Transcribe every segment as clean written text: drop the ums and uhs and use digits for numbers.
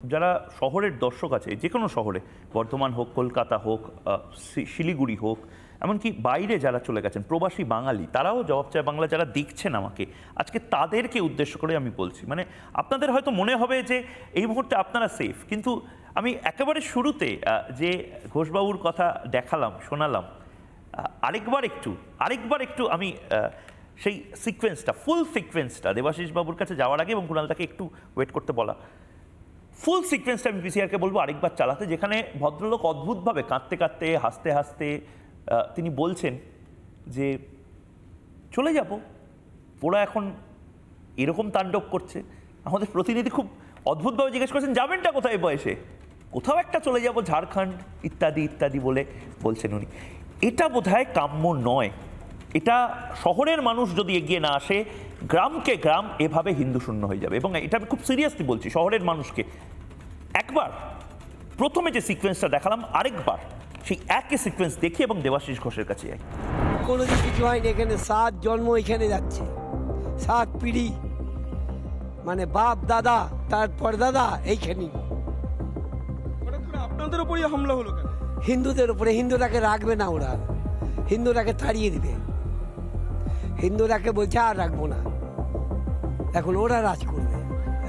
যারা শহরের দর্শক আছে, যে কোনো শহরে, বর্ধমান হোক, কলকাতা হোক, শিলিগুড়ি হোক, এমনকি বাইরে যারা চলে গেছেন প্রবাসী বাঙালি, তারাও জবাব চায় বাংলা যারা দেখছেন আমাকে আজকে, তাদেরকে উদ্দেশ্য করে আমি বলছি। মানে আপনাদের হয়তো মনে হবে যে এই মুহূর্তে আপনারা সেফ, কিন্তু আমি একেবারে শুরুতে যে ঘোষবাবুর কথা দেখালাম, শোনালাম, আরেকবার একটু আমি সেই সিকোয়েন্সটা, ফুল সিকোয়েন্সটা দেবাশিস বাবুর কাছে যাওয়ার আগে এবং কুণালদাকে একটু ওয়েট করতে বলা, ফুল সিকোয়েন্সটা আমি পিসিআরকে বলবো আরেকবার চালাতে, যেখানে ভদ্রলোক অদ্ভুতভাবে কাঁদতে কাঁদতে, হাসতে হাসতে তিনি বলছেন যে চলে যাব, ওরা এখন এরকম তাণ্ডব করছে। আমাদের প্রতিনিধি খুব অদ্ভুতভাবে জিজ্ঞেস করেছেন যাবেনটা কোথায় বয়সে, কোথাও একটা চলে যাব ঝাড়খণ্ড ইত্যাদি ইত্যাদি বলে বলছেন উনি। এটা বোধহয় কাম্য নয়। এটা শহরের মানুষ যদি এগিয়ে না আসে, গ্রামকে গ্রাম এভাবে হিন্দু শূন্য হয়ে যাবে। এবং এটা আমি খুব সিরিয়াসলি বলছি, শহরের মানুষকে একবার প্রথমে যে সিকোয়েন্সটা দেখালাম, আরেকবার সেই একই সিকোয়েন্স দেখি এবং দেবাশিস ঘোষের কাছে যাই। কোনো কিছু হয়নি এখানে, 7 জন্ম এখানে যাচ্ছে, 7 পিঢ়ি, মানে বাপ দাদা তারপর দাদা এইখানেই। আপনাদের উপরই হামলা হলো কেন? হিন্দুদের উপরে। হিন্দুরাকে রাখবে না ওরা, হিন্দুরাকে তাড়িয়ে দিবে। হিন্দুরাকে বলছে আর রাখবো না, এখন ওরা রাজ করবে।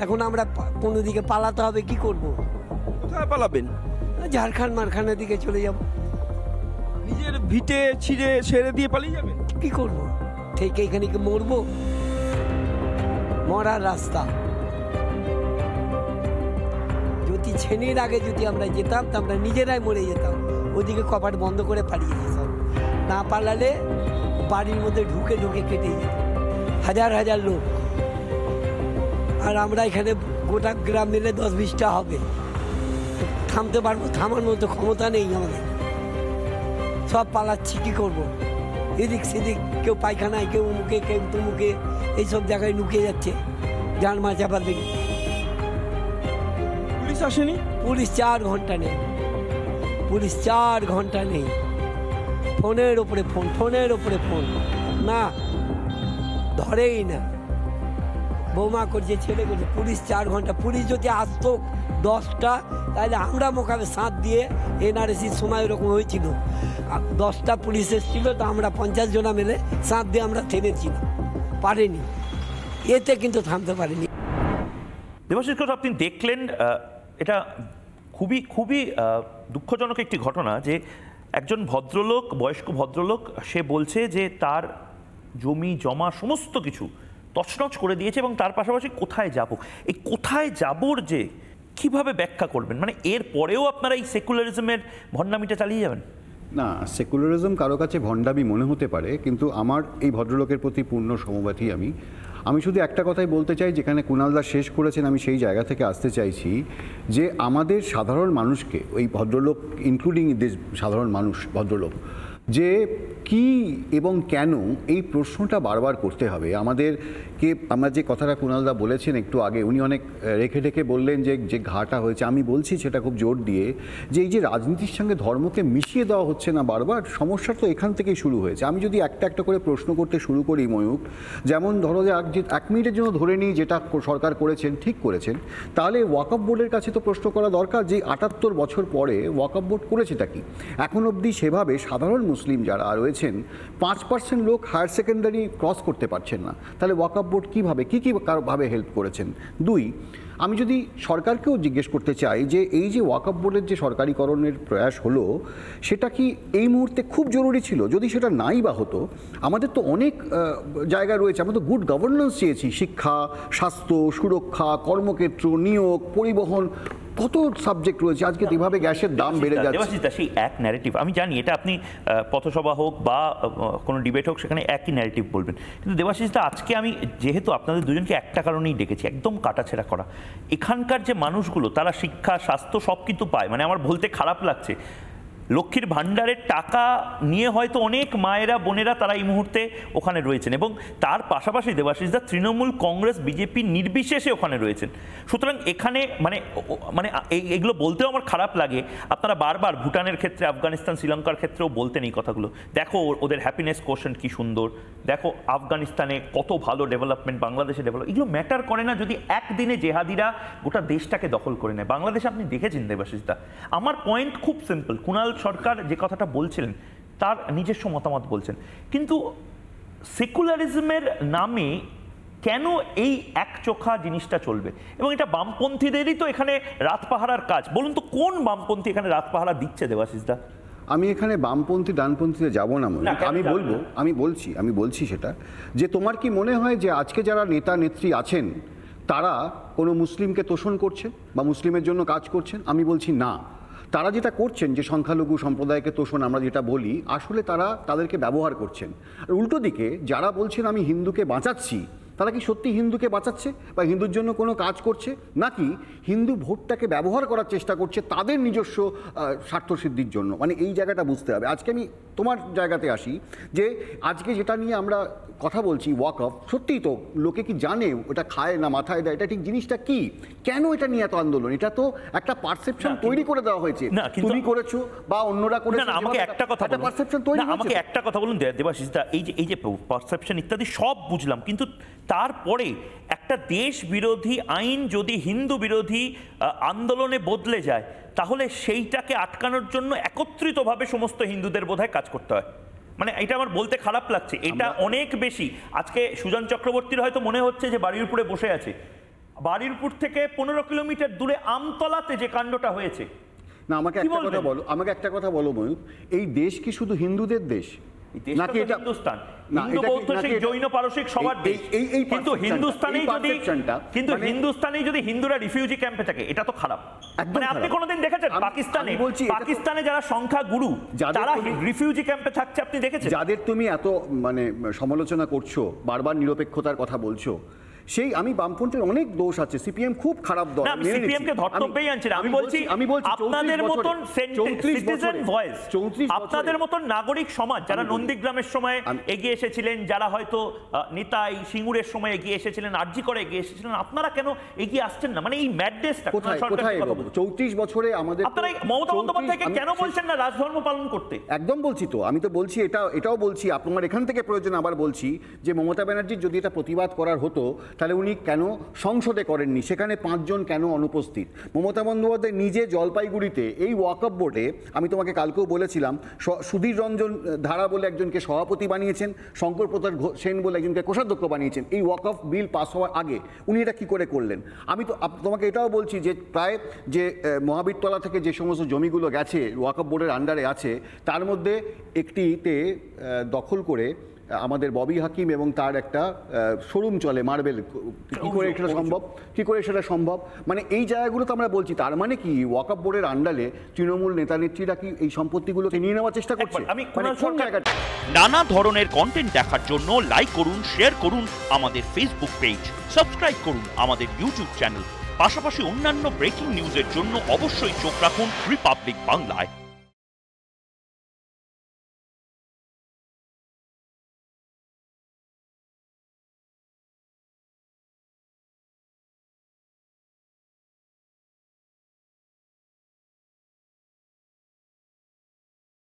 এখন আমরা কোনো দিকে পালাতে হবে, কি করব? কোথায় পালাবেন? ঝাড়খণ্ড মারখানের দিকে চলে যাব। নিজের ভিটে ছিঁড়ে ছেড়ে দিয়ে পালিয়ে যাবেন? কি করব? ঠিক এইখানে কি মরবো? মরার রাস্তা। যদি ছেনের আগে যদি আমরা যেতাম তা আমরা নিজেরাই মরে যেতাম, ওদিকে কপাট বন্ধ করে পালিয়ে যেতাম। না পালালে বাড়ির মধ্যে ঢুকে ঢুকে কেটে যেত হাজার হাজার লোক। আর আমরা এখানে গোটা গ্রাম মিলে 10-20টা হবে, থামতে পারবো? থামার মতো ক্ষমতা নেই আমাদের। সব পালাচ্ছি, কি করবো? এদিক সেদিক, কেউ পায়খানায়, কেউ মুখে, কেউ তুমুখে, এইসব জায়গায় লুকিয়ে যাচ্ছে জান মা চাপার দিকে। পুলিশ আসেনি? পুলিশ 4 ঘন্টা নেই, পুলিশ 4 ঘন্টা নেই। ফোনের ওপরে ফোন, ফোনের ওপরে ফোন, না ধরেই না। বৌমা করছে, ছেলে করছে, পুলিশ 4 ঘন্টা। পুলিশ যদি আসতো 10টা, তাহলে আমরা মোকাবে সাঁত দিয়ে, এনআরসির সময় এরকম হয়েছিল, 10টা পুলিশ এসেছিল, তো আমরা 50 জনা মিলে সাঁত দিয়ে আমরা থেমেছিলাম, পারেনি। এতে কিন্তু থামতে পারেনি। দেবাশিস ঘোষ, আপনি দেখলেন, এটা খুবই খুবই দুঃখজনক একটি ঘটনা যে একজন ভদ্রলোক, বয়স্ক ভদ্রলোক, সে বলছে যে তার জমি জমা সমস্ত কিছু তছনছ করে দিয়েছে এবং তার পাশাপাশি কোথায় যাব, এই কোথায় যাবর যে কিভাবে ব্যাখ্যা করবেন? মানে এর পরেও আপনারা এই সেকুলারিজমের ভণ্ডামিটা চালিয়ে যাবেন? না, সেকুলারিজম কারো কাছে ভণ্ডামি মনে হতে পারে, কিন্তু আমার এই ভদ্রলোকের প্রতি পূর্ণ সমব্যথী আমি শুধু একটা কথাই বলতে চাই, যেখানে কুণালদা শেষ করেছেন আমি সেই জায়গা থেকে আসতে চাইছি, যে আমাদের সাধারণ মানুষকে, ওই ভদ্রলোক ইনক্লুডিং সাধারণ মানুষ ভদ্রলোক, যে কি এবং কেন এই প্রশ্নটা বারবার করতে হবে আমাদেরকে। আমরা যে কথাটা কুণালদা বলেছেন একটু আগে, উনি অনেক রেখে রেখে বললেন যে ঘাটা হয়েছে। আমি বলছি সেটা খুব জোর দিয়ে, যে এই যে রাজনীতির সঙ্গে ধর্মকে মিশিয়ে দেওয়া হচ্ছে না বারবার, সমস্যা তো এখান থেকেই শুরু হয়েছে। আমি যদি একটা একটা করে প্রশ্ন করতে শুরু করি ময়ূক, যেমন ধরো যে 1 মিনিটের জন্য ধরে নিই যেটা সরকার করেছেন, ঠিক করেছেন, তাহলে ওয়াকফ বোর্ডের কাছে তো প্রশ্ন করা দরকার যে 78 বছর পরে ওয়াকফ বোর্ড করেছেটা কি। এখন অবধি সেভাবে সাধারণ মুসলিম যারা রয়েছেন 5% লোক হায়ার সেকেন্ডারি ক্রস করতে পারছেন না, তাহলে ওয়াকফ বোর্ড কীভাবে কারোভাবে হেল্প করেছেন? 2, আমি যদি সরকারকেও জিজ্ঞেস করতে চাই যে এই যে ওয়াকফ বোর্ডের যে সরকারিকরণের প্রয়াস হলো, সেটা কি এই মুহূর্তে খুব জরুরি ছিল? যদি সেটা নাই বা হতো, আমাদের তো অনেক জায়গা রয়েছে, আমরা তো গুড গভর্নেন্স চেয়েছি, শিক্ষা, স্বাস্থ্য, সুরক্ষা, কর্মক্ষেত্র, নিয়োগ, পরিবহন, কত সাবজেক্ট রয়েছে। আজকে যেভাবে গ্যাসের দাম বেড়ে যাচ্ছে, সেই এক ন্যারেটিভ, আমি জানি এটা আপনি পথসভা হোক বা কোনো ডিবেট হোক, সেখানে একই ন্যারেটিভ বলবেন, কিন্তু দেবাশিস দা, আজকে আমি যেহেতু আপনাদের দুজনকে একটা কারণেই ডেকেছি, একদম কাটাছেড়া করা, এখানকার যে মানুষগুলো তারা শিক্ষা, স্বাস্থ্য সব কিন্তু পায়। মানে আমার বলতে খারাপ লাগছে, লক্ষ্মীর ভাণ্ডারের টাকা নিয়ে হয়তো অনেক মায়েরা বোনেরা তারা এই মুহূর্তে ওখানে রয়েছেন, এবং তার পাশাপাশি দেবাশিসদা তৃণমূল, কংগ্রেস, বিজেপি নির্বিশেষে ওখানে রয়েছেন। সুতরাং এখানে এগুলো বলতেও আমার খারাপ লাগে। আপনারা বারবার ভুটানের ক্ষেত্রে, আফগানিস্তান, শ্রীলঙ্কার ক্ষেত্রেও বলতেন এই কথাগুলো। দেখো ওদের হ্যাপিনেস কোশ্চেন কি সুন্দর, দেখো আফগানিস্তানে কত ভালো ডেভেলপমেন্ট, বাংলাদেশে ডেভেলপ, এগুলো ম্যাটার করে না যদি একদিনে জেহাদিরা গোটা দেশটাকে দখল করে নেয়। বাংলাদেশে আপনি দেখেছেন দেবাশিসদা, আমার পয়েন্ট খুব সিম্পল। কুণাল সরকার যে কথাটা বলছিলেন তার নিজস্ব মতামত বলছেন, কিন্তু সেকুলারিজমের নামে কেন এই একচোখা জিনিসটা চলবে? এবং এটা বামপন্থীদেরই তো এখানে রাত পাহারার কাজ। বলুন তো কোন বামপন্থী এখানে রাত পাহারা দিচ্ছে দেবাশিসদা? আমি এখানে বামপন্থী ডানপন্থীতে যাব না মনে, আমি বলছি সেটা যে তোমার কি মনে হয় যে আজকে যারা নেতা নেত্রী আছেন তারা কোনো মুসলিমকে তোষণ করছেন বা মুসলিমের জন্য কাজ করছেন? আমি বলছি না। তারা যেটা করছেন, যে সংখ্যালঘু সম্প্রদায়কে তোষণ আমরা যেটা বলি, আসলে তারা তাদেরকে ব্যবহার করছেন। আর উল্টো দিকে যারা বলছেন আমি হিন্দুকে বাঁচাচ্ছি, তারা কি সত্যি হিন্দুকে বাঁচাচ্ছে বা হিন্দুর জন্য কোনো কাজ করছে, নাকি হিন্দু ভোটটাকে ব্যবহার করার চেষ্টা করছে তাদের নিজস্ব স্বার্থসিদ্ধির জন্য? মানে এই জায়গাটা বুঝতে হবে। আজকে আমি তোমার জায়গাতে আসি, যে আজকে যেটা নিয়ে আমরা কথা বলছি ওয়াকফ, সত্যিই তো লোকে কি জানে ওটা খায় না মাথায় দেয়, এটা ঠিক জিনিসটা কি, কেন এটা নিয়ে এত আন্দোলন? এটা তো একটা পারসেপশন তৈরি করে দেওয়া হয়েছে, তুমি করেছো বা অন্যরা করেছে। আমাকে একটা কথা বলুন, পারসেপশন তৈরি, আমাকে একটা কথা বলুন দেবাশিসদা, এই যে পারসেপশন ইত্যাদি সব বুঝলাম, কিন্তু তারপরে একটা দেশ বিরোধী আইন যদি হিন্দু বিরোধী আন্দোলনে বদলে যায়, তাহলে সেইটাকে আটকানোর জন্য একত্রিতভাবে সমস্ত হিন্দুদের বোধহয় কাজ করতে হয়। মানে এটা আমার বলতে খারাপ লাগছে, এটা অনেক বেশি। আজকে সুজন চক্রবর্তীর হয়তো মনে হচ্ছে যে বারুইপুরে বসে আছে, বারুইপুর থেকে 15 কিলোমিটার দূরে আমতলাতে যে কাণ্ডটা হয়েছে। না, আমাকে একটা কথা বলো ময়ূর, এই দেশ কি শুধু হিন্দুদের দেশ নাকি এটা হিন্দুস্তান? হিন্দু বৌদ্ধ শিখ জৈন পারসিক সবার দেশ, কিন্তু হিন্দুস্তানেই যদি হিন্দুরা রিফিউজি ক্যাম্পে থাকে, এটা তো খারাপ। মানে আপনি কোনোদিন দেখেছেন পাকিস্তানে যারা সংখ্যা গুরু তারা রিফিউজি ক্যাম্পে থাকছে? আপনি দেখেছেন? যাদের তুমি এত মানে সমালোচনা করছো, বারবার নিরপেক্ষতার কথা বলছো, সেই আমি বামপন্থীর অনেক দোষ আছে, সিপিএম খুব খারাপ দল, সিপিএম কে ধর্তব্যই আনছে না। আমি বলছি আপনাদের মতন সিটিজেন ভয়েস, আপনাদের মতন নাগরিক সমাজ যারা নন্দীগ্রামের সময় এগিয়ে এসেছিলেন, যারা হয়তো নিতাই সিঙ্গুরের সময় এগিয়ে এসেছিলেন, আরজি করে এগিয়ে এসেছিলেন, আপনারা কেন এগিয়ে আসছেন না? মানে এই ম্যাডনেসটা কোথায় 34 বছরে আমাদের আপনারা মমতা বন্দ্যোপাধ্যায়কে কেন বলছেন না রাজধর্ম পালন করতে? একদম বলছি তো, আমি তো বলছি এটাও বলছি, আপনার এখান থেকে প্রয়োজন আবার বলছি যে মমতা ব্যানার্জির যদি এটা প্রতিবাদ করার হতো তাহলে উনি কেন সংসদে করেননি, সেখানে 5 জন কেন অনুপস্থিত? মমতা বন্দ্যোপাধ্যায় নিজে জলপাইগুড়িতে এই ওয়াকফ বোর্ডে, আমি তোমাকে কালকেও বলেছিলাম, সুধীর রঞ্জন ধারা বলে একজনকে সভাপতি বানিয়েছেন, শঙ্কর প্রসাদ সেন বলে একজনকে কোষাধ্যক্ষ বানিয়েছেন এই ওয়াকফ বিল পাস হওয়ার আগে। উনি এটা কি করে করলেন? আমি তো তোমাকে এটাও বলছি যে প্রায় যে মহাবীরতলা থেকে যে সমস্ত জমিগুলো গেছে ওয়াকফ বোর্ডের আন্ডারে আছে, তার মধ্যে একটিতে দখল করে আমাদের ববি হাকিম এবং তার একটা শোরুম চলে মার্বেল। কি করে সেটা সম্ভব? মানে এই জায়গাগুলো তো আমরা বলছি, তার মানে কি ওয়াকফ বোর্ডের আন্ডারে তৃণমূল নেতা নেত্রীরা কি এই সম্পত্তিগুলোকে নিয়ে নেওয়ার চেষ্টা করছে? নানা ধরনের কন্টেন্ট দেখার জন্য লাইক করুন, শেয়ার করুন আমাদের ফেসবুক পেজ, সাবস্ক্রাইব করুন আমাদের ইউটিউব চ্যানেল। পাশাপাশি অন্যান্য ব্রেকিং নিউজের জন্য অবশ্যই চোখ রাখুন রিপাবলিক বাংলায়।